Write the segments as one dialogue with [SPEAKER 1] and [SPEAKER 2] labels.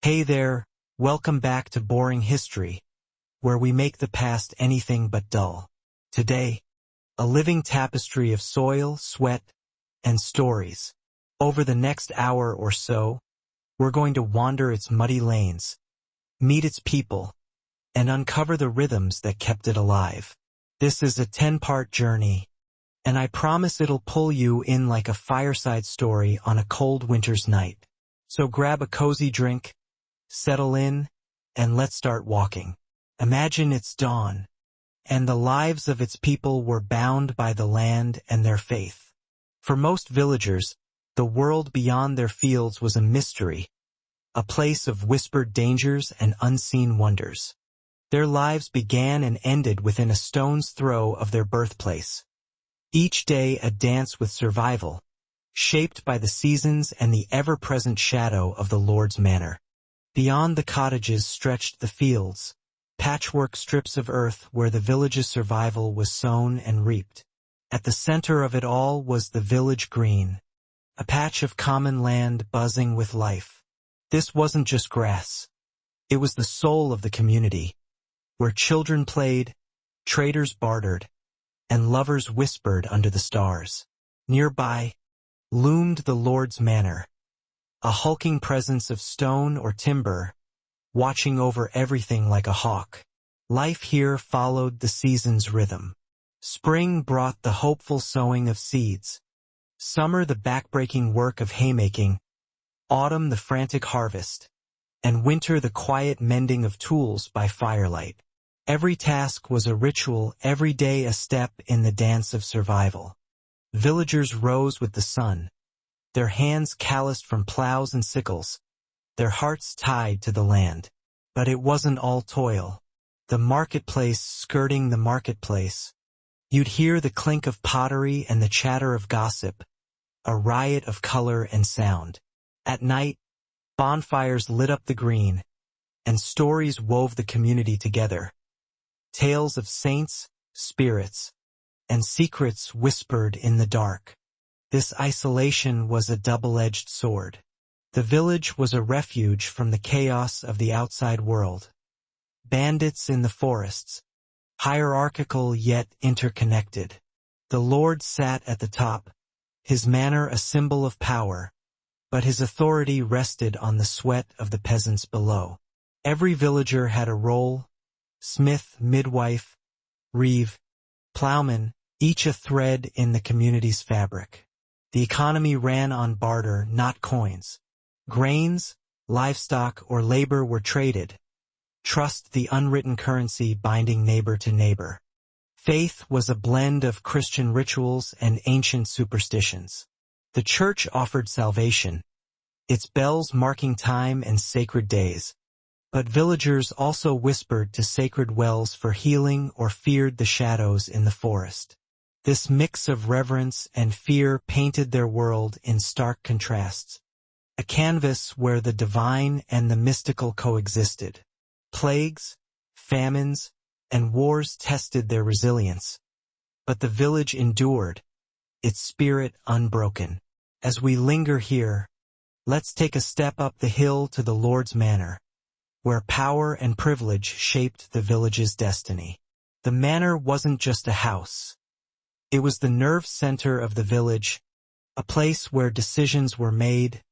[SPEAKER 1] Hey there, welcome back to Boring History, where we make the past anything but dull. Today, a living tapestry of soil, sweat, and stories. Over the next hour or so, we're going to wander its muddy lanes, meet its people, and uncover the rhythms that kept it alive. This is a 10-part journey, and I promise it'll pull you in like a fireside story on a cold winter's night. So grab a cozy drink, settle in, and let's start walking. Imagine it's dawn, and the lives of its people were bound by the land and their faith. For most villagers, the world beyond their fields was a mystery, a place of whispered dangers and unseen wonders. Their lives began and ended within a stone's throw of their birthplace. Each day a dance with survival, shaped by the seasons and the ever-present shadow of the Lord's manor. Beyond the cottages stretched the fields, patchwork strips of earth where the village's survival was sown and reaped. At the center of it all was the village green, a patch of common land buzzing with life. This wasn't just grass. It was the soul of the community, where children played, traders bartered, and lovers whispered under the stars. Nearby loomed the Lord's manor, a hulking presence of stone or timber, watching over everything like a hawk. Life here followed the season's rhythm. Spring brought the hopeful sowing of seeds, summer the backbreaking work of haymaking, autumn the frantic harvest, and winter the quiet mending of tools by firelight. Every task was a ritual, every day a step in the dance of survival. Villagers rose with the sun, their hands calloused from plows and sickles, their hearts tied to the land. But it wasn't all toil. The marketplace skirting the marketplace. You'd hear the clink of pottery and the chatter of gossip, a riot of color and sound. At night, bonfires lit up the green, and stories wove the community together. Tales of saints, spirits, and secrets whispered in the dark. This isolation was a double-edged sword. The village was a refuge from the chaos of the outside world. Bandits in the forests, hierarchical yet interconnected. The Lord sat at the top, his manor a symbol of power, but his authority rested on the sweat of the peasants below. Every villager had a role: smith, midwife, reeve, plowman, each a thread in the community's fabric. The economy ran on barter, not coins. Grains, livestock, or labor were traded. Trust the unwritten currency binding neighbor to neighbor. Faith was a blend of Christian rituals and ancient superstitions. The church offered salvation, its bells marking time and sacred days. But villagers also whispered to sacred wells for healing or feared the shadows in the forest. This mix of reverence and fear painted their world in stark contrasts, a canvas where the divine and the mystical coexisted. Plagues, famines, and wars tested their resilience, but the village endured, its spirit unbroken. As we linger here, let's take a step up the hill to the Lord's manor, where power and privilege shaped the village's destiny. The manor wasn't just a house. It was the nerve center of the village, a place where decisions were made,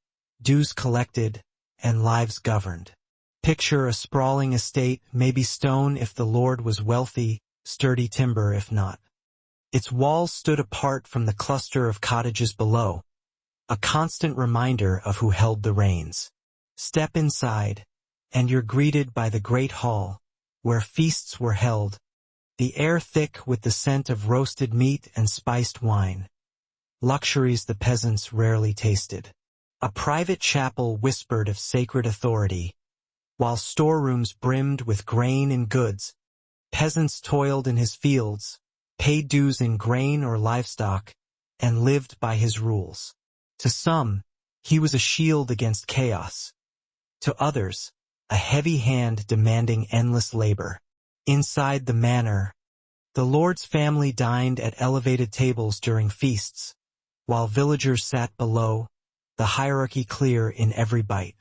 [SPEAKER 1] dues collected, and lives governed. Picture a sprawling estate, maybe stone if the Lord was wealthy, sturdy timber if not. Its walls stood apart from the cluster of cottages below, a constant reminder of who held the reins. Step inside, and you're greeted by the great hall, where feasts were held, the air thick with the scent of roasted meat and spiced wine, luxuries the peasants rarely tasted. A private chapel whispered of sacred authority, while storerooms brimmed with grain and goods. Peasants toiled in his fields, paid dues in grain or livestock, and lived by his rules. To some, he was a shield against chaos. To others, a heavy hand demanding endless labor. Inside the manor, the Lord's family dined at elevated tables during feasts, while villagers sat below, the hierarchy clear in every bite.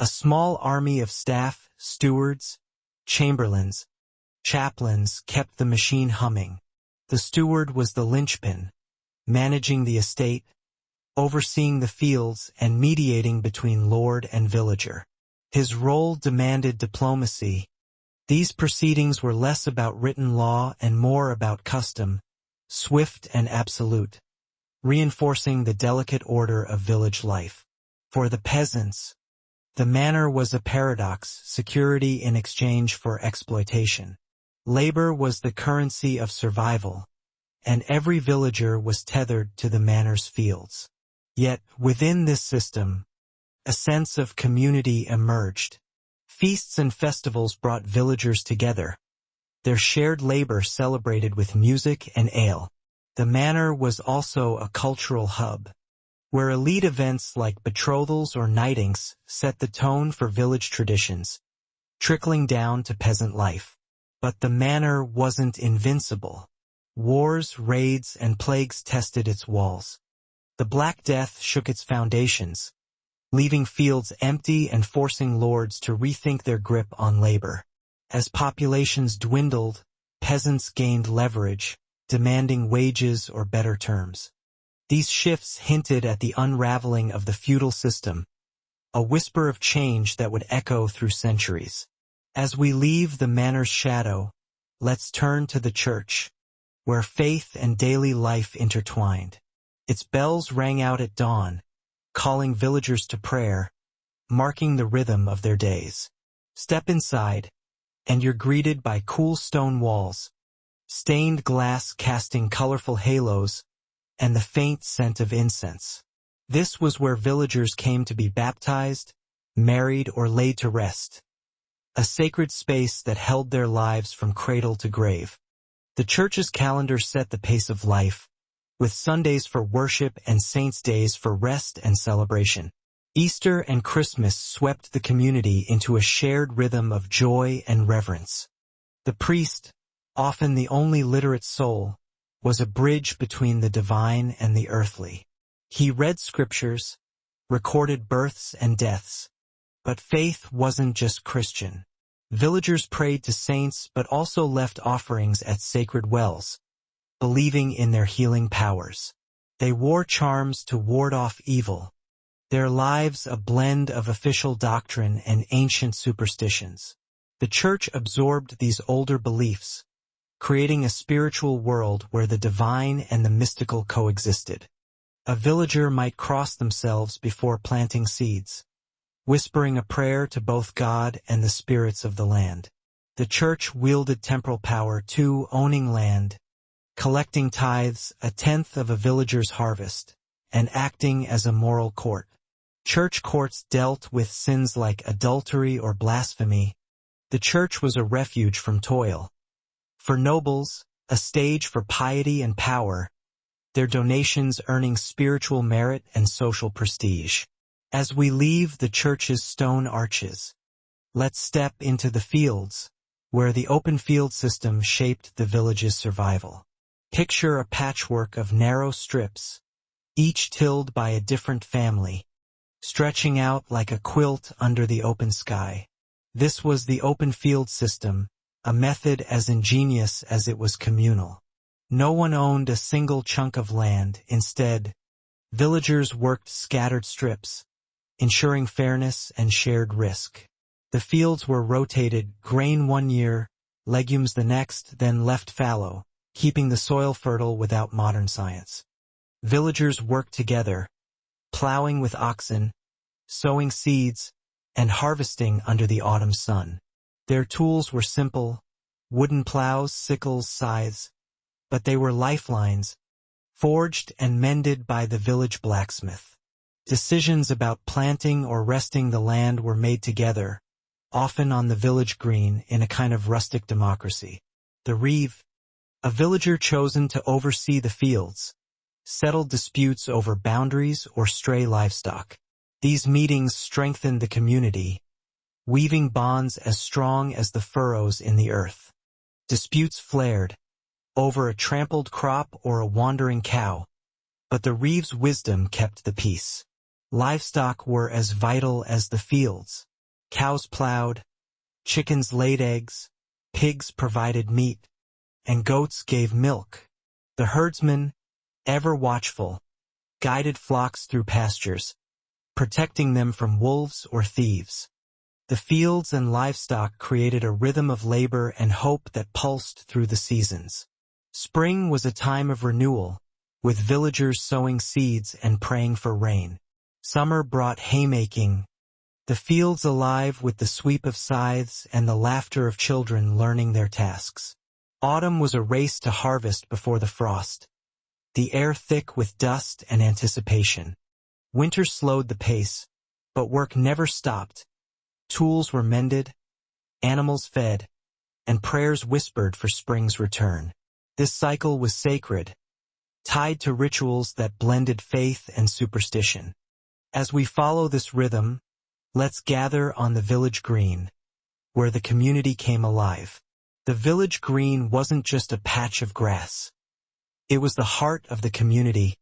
[SPEAKER 1] A small army of staff, stewards, chamberlains, chaplains kept the machine humming. The steward was the linchpin, managing the estate, overseeing the fields, and mediating between lord and villager. His role demanded diplomacy. These proceedings were less about written law and more about custom, swift and absolute, reinforcing the delicate order of village life. For the peasants, the manor was a paradox, security in exchange for exploitation. Labor was the currency of survival, and every villager was tethered to the manor's fields. Yet, within this system, a sense of community emerged. Feasts and festivals brought villagers together, their shared labor celebrated with music and ale. The manor was also a cultural hub, where elite events like betrothals or knightings set the tone for village traditions, trickling down to peasant life. But the manor wasn't invincible. Wars, raids, and plagues tested its walls. The Black Death shook its foundations, leaving fields empty and forcing lords to rethink their grip on labor. As populations dwindled, peasants gained leverage, demanding wages or better terms. These shifts hinted at the unraveling of the feudal system, a whisper of change that would echo through centuries. As we leave the manor's shadow, let's turn to the church, where faith and daily life intertwined. Its bells rang out at dawn, calling villagers to prayer, marking the rhythm of their days. Step inside, and you're greeted by cool stone walls, stained glass casting colorful halos, and the faint scent of incense. This was where villagers came to be baptized, married, or laid to rest, a sacred space that held their lives from cradle to grave. The church's calendar set the pace of life, with Sundays for worship and saints' days for rest and celebration. Easter and Christmas swept the community into a shared rhythm of joy and reverence. The priest, often the only literate soul, was a bridge between the divine and the earthly. He read scriptures, recorded births and deaths. But faith wasn't just Christian. Villagers prayed to saints but also left offerings at sacred wells, believing in their healing powers. They wore charms to ward off evil, their lives a blend of official doctrine and ancient superstitions. The church absorbed these older beliefs, creating a spiritual world where the divine and the mystical coexisted. A villager might cross themselves before planting seeds, whispering a prayer to both God and the spirits of the land. The church wielded temporal power too, owning land, collecting tithes, a tenth of a villager's harvest, and acting as a moral court. Church courts dealt with sins like adultery or blasphemy. The church was a refuge from toil. For nobles, a stage for piety and power, their donations earning spiritual merit and social prestige. As we leave the church's stone arches, let's step into the fields, where the open field system shaped the village's survival. Picture a patchwork of narrow strips, each tilled by a different family, stretching out like a quilt under the open sky. This was the open field system, a method as ingenious as it was communal. No one owned a single chunk of land. Instead, villagers worked scattered strips, ensuring fairness and shared risk. The fields were rotated, grain one year, legumes the next, then left fallow, keeping the soil fertile without modern science. Villagers worked together, plowing with oxen, sowing seeds, and harvesting under the autumn sun. Their tools were simple, wooden plows, sickles, scythes, but they were lifelines, forged and mended by the village blacksmith. Decisions about planting or resting the land were made together, often on the village green in a kind of rustic democracy. The reeve, a villager chosen to oversee the fields, settled disputes over boundaries or stray livestock. These meetings strengthened the community, weaving bonds as strong as the furrows in the earth. Disputes flared over a trampled crop or a wandering cow, but the reeve's wisdom kept the peace. Livestock were as vital as the fields. Cows plowed, chickens laid eggs, pigs provided meat, and goats gave milk. The herdsman, ever watchful, guided flocks through pastures, protecting them from wolves or thieves. The fields and livestock created a rhythm of labor and hope that pulsed through the seasons. Spring was a time of renewal, with villagers sowing seeds and praying for rain. Summer brought haymaking, the fields alive with the sweep of scythes and the laughter of children learning their tasks. Autumn was a race to harvest before the frost, the air thick with dust and anticipation. Winter slowed the pace, but work never stopped. Tools were mended, animals fed, and prayers whispered for spring's return. This cycle was sacred, tied to rituals that blended faith and superstition. As we follow this rhythm, let's gather on the village green, where the community came alive. The village green wasn't just a patch of grass. It was the heart of the community,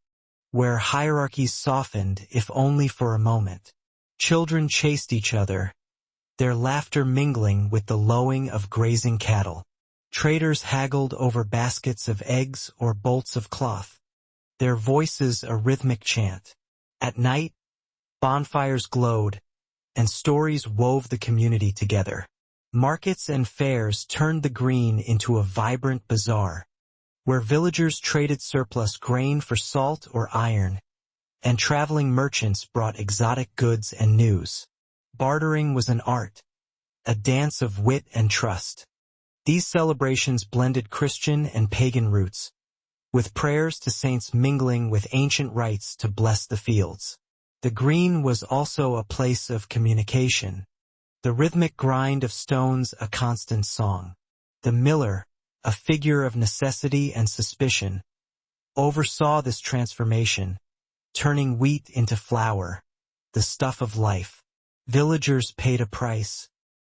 [SPEAKER 1] where hierarchies softened if only for a moment. Children chased each other, their laughter mingling with the lowing of grazing cattle. Traders haggled over baskets of eggs or bolts of cloth, their voices a rhythmic chant. At night, bonfires glowed, and stories wove the community together. Markets and fairs turned the green into a vibrant bazaar, where villagers traded surplus grain for salt or iron, and traveling merchants brought exotic goods and news. Bartering was an art, a dance of wit and trust. These celebrations blended Christian and pagan roots, with prayers to saints mingling with ancient rites to bless the fields. The green was also a place of communication, the rhythmic grind of stones a constant song. The miller, a figure of necessity and suspicion, oversaw this transformation, turning wheat into flour, the stuff of life. Villagers paid a price,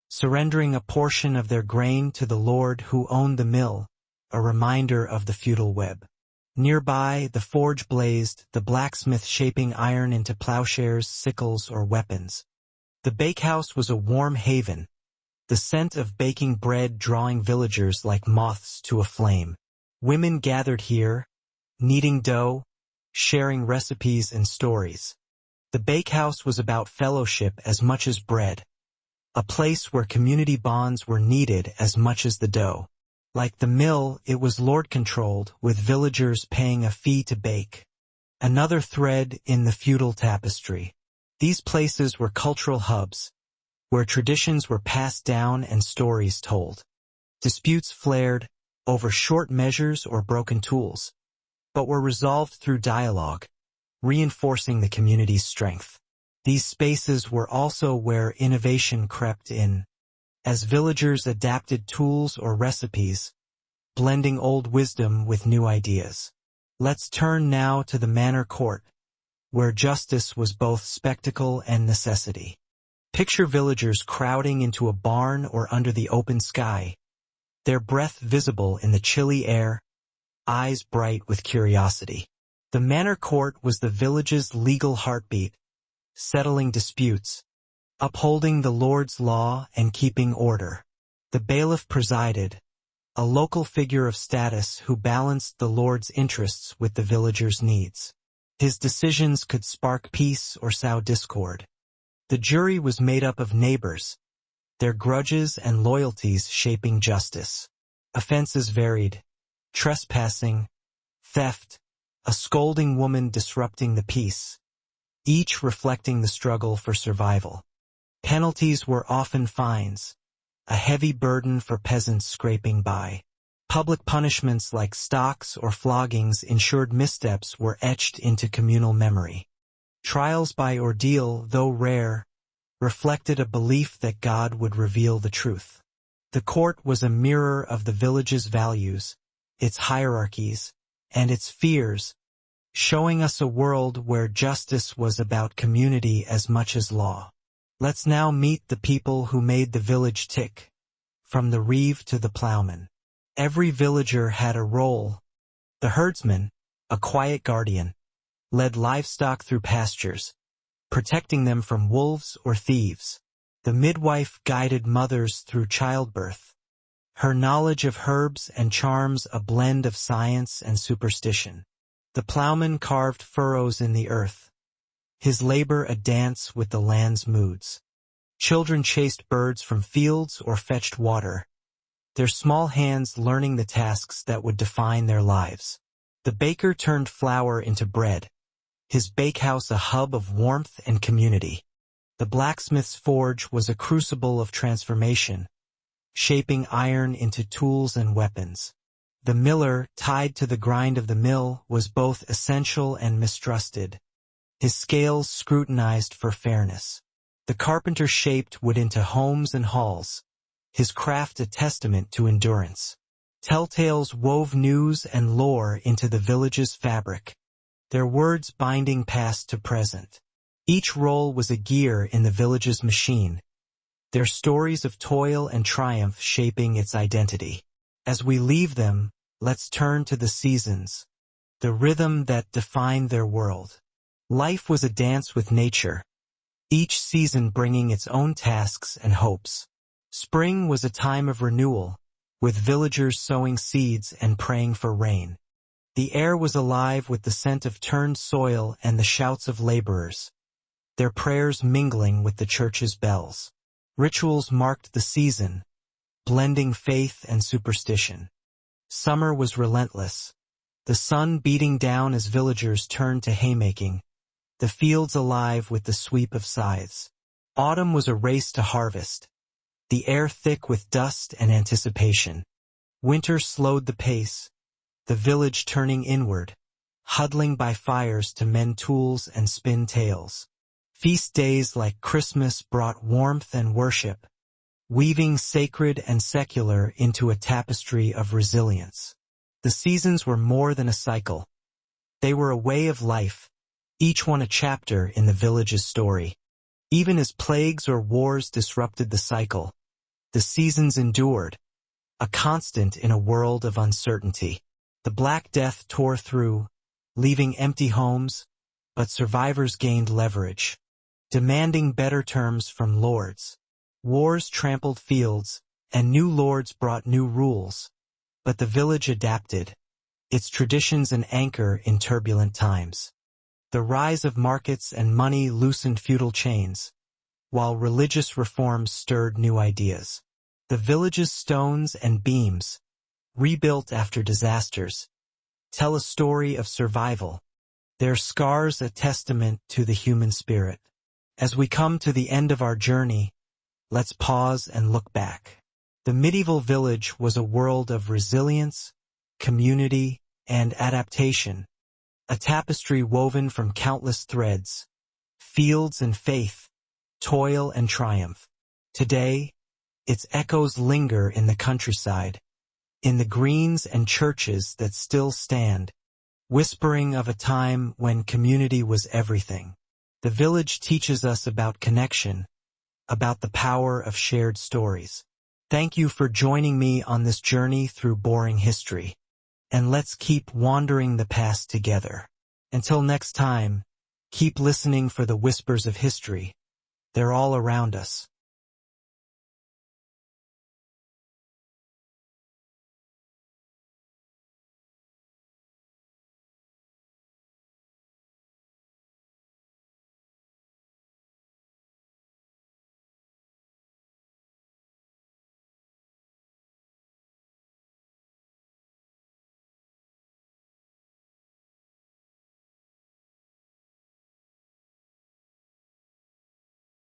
[SPEAKER 1] surrendering a portion of their grain to the lord who owned the mill, a reminder of the feudal web. Nearby, the forge blazed, the blacksmith shaping iron into plowshares, sickles, or weapons. The bakehouse was a warm haven, the scent of baking bread drawing villagers like moths to a flame. Women gathered here, kneading dough, sharing recipes and stories. The bakehouse was about fellowship as much as bread, a place where community bonds were needed as much as the dough. Like the mill, it was lord-controlled, with villagers paying a fee to bake. Another thread in the feudal tapestry. These places were cultural hubs, where traditions were passed down and stories told. Disputes flared over short measures or broken tools, but were resolved through dialogue, reinforcing the community's strength. These spaces were also where innovation crept in, as villagers adapted tools or recipes, blending old wisdom with new ideas. Let's turn now to the manor court, where justice was both spectacle and necessity. Picture villagers crowding into a barn or under the open sky, their breath visible in the chilly air, eyes bright with curiosity. The manor court was the village's legal heartbeat, settling disputes, upholding the Lord's law and keeping order. The bailiff presided, a local figure of status who balanced the Lord's interests with the villagers' needs. His decisions could spark peace or sow discord. The jury was made up of neighbors, their grudges and loyalties shaping justice. Offenses varied: trespassing, theft, a scolding woman disrupting the peace, each reflecting the struggle for survival. Penalties were often fines, a heavy burden for peasants scraping by. Public punishments like stocks or floggings ensured missteps were etched into communal memory. Trials by ordeal, though rare, reflected a belief that God would reveal the truth. The court was a mirror of the village's values, its hierarchies, and its fears, showing us a world where justice was about community as much as law. Let's now meet the people who made the village tick, from the reeve to the plowman. Every villager had a role. The herdsman, a quiet guardian, led livestock through pastures, protecting them from wolves or thieves. The midwife guided mothers through childbirth, her knowledge of herbs and charms a blend of science and superstition. The plowman carved furrows in the earth, his labor a dance with the land's moods. Children chased birds from fields or fetched water, their small hands learning the tasks that would define their lives. The baker turned flour into bread, his bakehouse a hub of warmth and community. The blacksmith's forge was a crucible of transformation, shaping iron into tools and weapons. The miller, tied to the grind of the mill, was both essential and mistrusted, his scales scrutinized for fairness. The carpenter shaped wood into homes and halls, his craft a testament to endurance. Telltales wove news and lore into the village's fabric, their words binding past to present. Each role was a gear in the village's machine, their stories of toil and triumph shaping its identity. As we leave them, let's turn to the seasons, the rhythm that defined their world. Life was a dance with nature, each season bringing its own tasks and hopes. Spring was a time of renewal, with villagers sowing seeds and praying for rain. The air was alive with the scent of turned soil and the shouts of laborers, their prayers mingling with the church's bells. Rituals marked the season, blending faith and superstition. Summer was relentless, the sun beating down as villagers turned to haymaking, the fields alive with the sweep of scythes. Autumn was a race to harvest, the air thick with dust and anticipation. Winter slowed the pace, the village turning inward, huddling by fires to mend tools and spin tales. Feast days like Christmas brought warmth and worship, weaving sacred and secular into a tapestry of resilience. The seasons were more than a cycle. They were a way of life, each one a chapter in the village's story. Even as plagues or wars disrupted the cycle, the seasons endured, a constant in a world of uncertainty. The Black Death tore through, leaving empty homes, but survivors gained leverage, demanding better terms from lords. Wars trampled fields, and new lords brought new rules, but the village adapted, its traditions an anchor in turbulent times. The rise of markets and money loosened feudal chains, while religious reforms stirred new ideas. The village's stones and beams, rebuilt after disasters, tell a story of survival, their scars a testament to the human spirit. As we come to the end of our journey, let's pause and look back. The medieval village was a world of resilience, community, and adaptation, a tapestry woven from countless threads, fields and faith, toil and triumph. Today, its echoes linger in the countryside, in the greens and churches that still stand, whispering of a time when community was everything. The village teaches us about connection, about the power of shared stories. Thank you for joining me on this journey through boring history. And let's keep wandering the past together. Until next time, keep listening for the whispers of history. They're all around us.